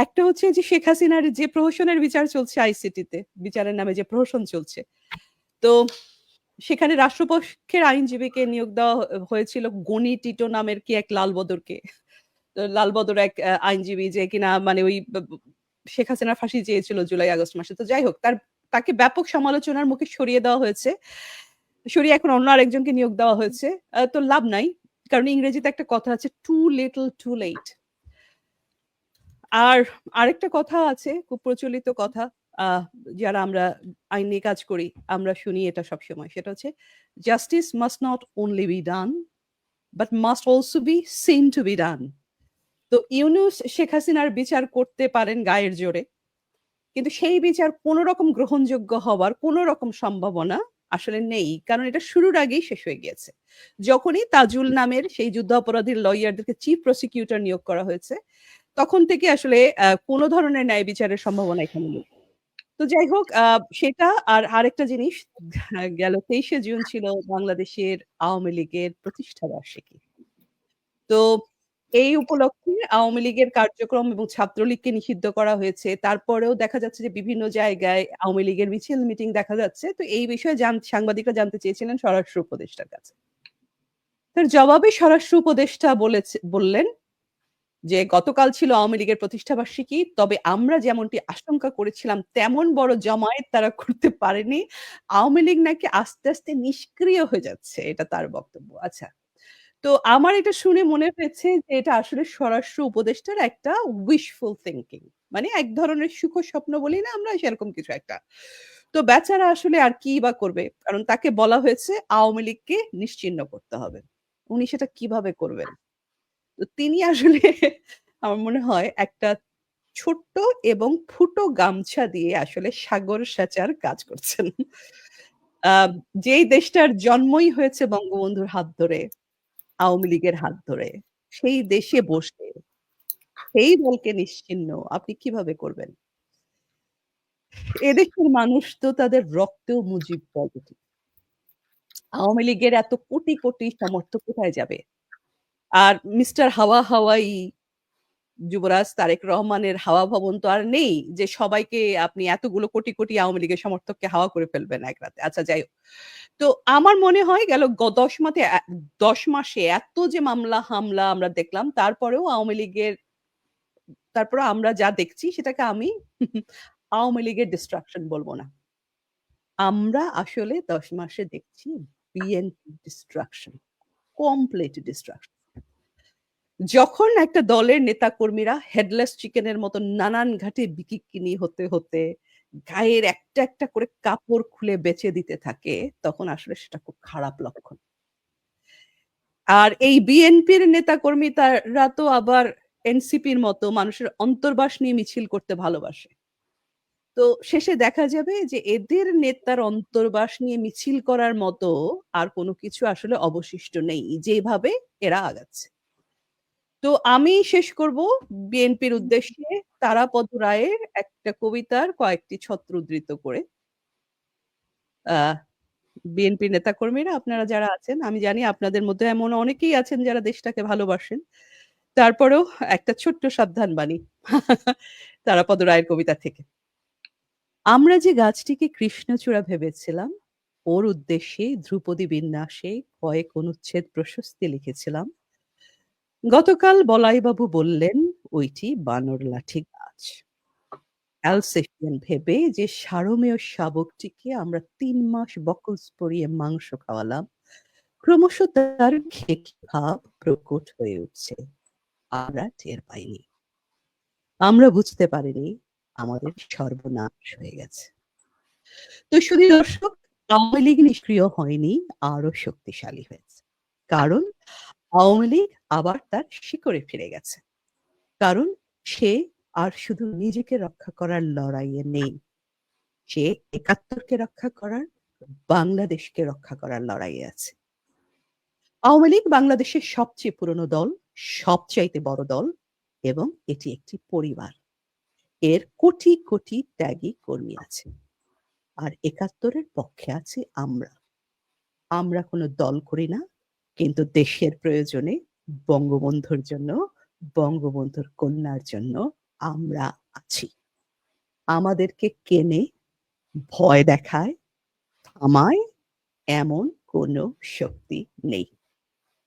একটা হচ্ছে যে শেখ হাসিনার যে প্রহসনের বিচার চলছে আইসিটিতে, বিচারের নামে যে প্রহসন চলছে। তো সেখানে রাষ্ট্রপক্ষের আইনজীবীকে নিয়োগ দেওয়া হয়েছিল গনি টিটো নামের কি এক লালবদরকে। তো লালবদর এক আইনজীবী যে কিনা মানে ওই শেখ হাসিনার ফাঁসি চেয়েছিল জুলাই আগস্ট মাসে। তো যাই হোক তাকে ব্যাপক সমালোচনার মুখে সরিয়ে দেওয়া হয়েছে। সরিয়ে এখন অন্য আরেকজনকে নিয়োগ দেওয়া হয়েছে। তো লাভ নাই। কারণ ইংরেজিতে একটা কথা আছে টু লিটল টু লেট। আর আরেকটা কথা আছে খুব প্রচলিত কথা, আহ যারা আমরা আইন নিয়ে কাজ করি আমরা শুনি এটা সবসময়, সেটা হচ্ছে justice must not only be done but must also be seen to be done. তো ইউনূস শেখ হাসিনার বিচার করতে পারেন গায়ের জোরে, কিন্তু সেই বিচার কোনো রকম গ্রহণযোগ্য হওয়ার কোনো রকম সম্ভাবনা আসলে নেই, কারণ এটা শুরুর আগেই শেষ হয়ে গিয়েছে। যখনই তাজুল নামের সেই যুদ্ধাপরাধীর লয়ারদেরকে চিফ প্রসিকিউটর নিয়োগ করা হয়েছে তখন থেকে আসলে কোনো ধরনের ন্যায় বিচারের সম্ভাবনা এখানে নেই। তো যাই হোক, সেটা আর আরেকটা জিনিস, গেল ২৩শে জুন ছিল বাংলাদেশের আওয়ামী লীগের প্রতিষ্ঠা বার্ষিকী। তো এই উপলক্ষে আওয়ামী লীগের কার্যক্রম এবং ছাত্রলীগকে নিষিদ্ধ করা হয়েছে। তারপরেও দেখা যাচ্ছে যে বিভিন্ন জায়গায় আওয়ামী লীগের মিছিল মিটিং দেখা যাচ্ছে। তো এই বিষয়ে সাংবাদিকরা জানতে চেয়েছিলেন স্বরাষ্ট্র উপদেষ্টার কাছে। তার জবাবে স্বরাষ্ট্র উপদেষ্টা বললেন যে গতকাল ছিল আওয়ামী লীগের প্রতিষ্ঠাবার্ষিকী, তবে আমরা যেমনটি আশঙ্কা করেছিলাম তেমন বড় জমায়েত তারা করতে পারেনি। আওয়ামী লীগ নাকি আস্তে আস্তে নিষ্ক্রিয় হয়ে যাচ্ছে, এটা তার বক্তব্য। আচ্ছা, তো আমার এটা শুনে মনে হয়েছে যে এটা আসলে স্বরাষ্ট্র উপদেষ্টার একটা উইশফুল থিংকিং, মানে এক ধরনের সুখ স্বপ্ন বলি না আমরা, সেরকম কিছু একটা। তো বেচারা আসলে আর কি বা করবে, কারণ তাকে বলা হয়েছে আওয়ামী লীগকে নিশ্চিহ্ন করতে হবে। উনি সেটা কিভাবে করবেন? তো তিনি আসলে আমার মনে হয় একটা ছোট্ট এবং ফুটো গামছা দিয়ে আসলে সাগর সেচার কাজ করছেন। আ যেই দেশটার জন্মই হয়েছে বঙ্গবন্ধুর হাত ধরে, আওয়ামী লীগের হাত ধরে, সেই দেশে বসে সেই দলকে নিশ্চিহ্ন আপনি কিভাবে করবেন? এদেশের মানুষ তো তাদের রক্তেও মুজিব পলিটি। আওয়ামী লীগের এত কোটি, কোটি সমর্থক কোথায় যাবে? আর মিস্টার হাওয়া হাওয়াই যুবরাজ তারেক রহমানের হাওয়া ভবন তো আর নেই যে সবাইকে আপনি এতগুলো কোটি, কোটি আওয়ামী লীগের সমর্থককে হাওয়া করে ফেলবেন এক রাতে। আচ্ছা যাই হোক। তো আমার মনে হয় গেল ১০ মাসে এত যে মামলা হামলা আমরা দেখলাম তারপরেও আমরা যা দেখছি সেটাকে আমি আওয়ামী লীগের ডিস্ট্রাকশন বলব না। আমরা আসলে ১০ মাসে দেখছি বিএনপি ডিস্ট্রাকশন, কমপ্লিট ডিস্ট্রাকশন। যখন একটা দলের নেতাকর্মীরা হেডলেস চিকেনের মতো নানান ঘাটে বিকিকিনি হতে গায়ের একটা, একটা করে কাপড় খুলে বেচে দিতে থাকে, তখন আসলে সেটা খুব খারাপ লক্ষণ। আর এই বিএনপির নেতাকর্মী তারা তো আবার এনসিপির মতো মানুষের অন্তর্বাস নিয়ে মিছিল করতে ভালোবাসে। তো শেষে দেখা যাবে যে এদের নেতার অন্তর্বাস নিয়ে মিছিল করার মতো আর কোনো কিছু আসলে অবশিষ্ট নেই, যেভাবে এরা আগাচ্ছে। তো আমি শেষ করব বিএনপির উদ্দেশ্যে তারাপদ রায়ের একটা কবিতার কয়েকটি ছত্র উদ্ধৃত করে। আহ বিএনপির নেতাকর্মীরা আপনারা যারা আছেন, আমি জানি আপনাদের মধ্যে এমন অনেকেই আছেন যারা দেশটাকে ভালোবাসেন। তারপরেও একটা ছোট্ট সাবধান বাণী তারাপদ রায়ের কবিতা থেকে। আমরা যে গাছটিকে কৃষ্ণচূড়া ভেবেছিলাম, ওর উদ্দেশ্যে ধ্রুপদী বিন্যাসে কয়েক অনুচ্ছেদ প্রশস্তি লিখেছিলাম। গতকাল বলাইবাবু বললেন ওইটি বানর লাঠি গাছ। অ্যালসেশিয়ান ভেবে যে সারমেয় শাবকটিকে আমরা ৩ মাস বকলস পরিয়ে মাংস খাওয়ালাম, ক্রমশ তার খেকি ভাব প্রকট হয়ে উঠছে। আমরা টের পাইনি। আমরা বুঝতে পারিনি আমাদের সর্বনাশ হয়ে গেছে। তো শুধু দর্শক, আওয়ামী লীগ নিষ্ক্রিয় হয়নি, আরো শক্তিশালী হয়েছে। কারণ আওয়ামী লীগ আবার তার শিকড়ে ফিরে গেছে। কারণ সে আর শুধু নিজেকে রক্ষা করার লড়াইয়ে নেই, সে ৭১ কে রক্ষা করার, বাংলাদেশকে রক্ষা করার লড়াইয়ে আছে। আওয়ামী লীগ বাংলাদেশের সবচেয়ে পুরনো দল, সবচাইতে বড় দল এবং এটি একটি পরিবার। এর কোটি কোটি ত্যাগী কর্মী আছে। আর ৭১-এর পক্ষে আছি আমরা। আমরা কোনো দল করি না, কিন্তু দেশের প্রয়োজনে, বঙ্গবন্ধুর জন্য, বঙ্গবন্ধুর কন্যার জন্য আমরা আছি। আমাদেরকে কেনে, ভয় দেখায়, থামায় এমন কোনো শক্তি নেই।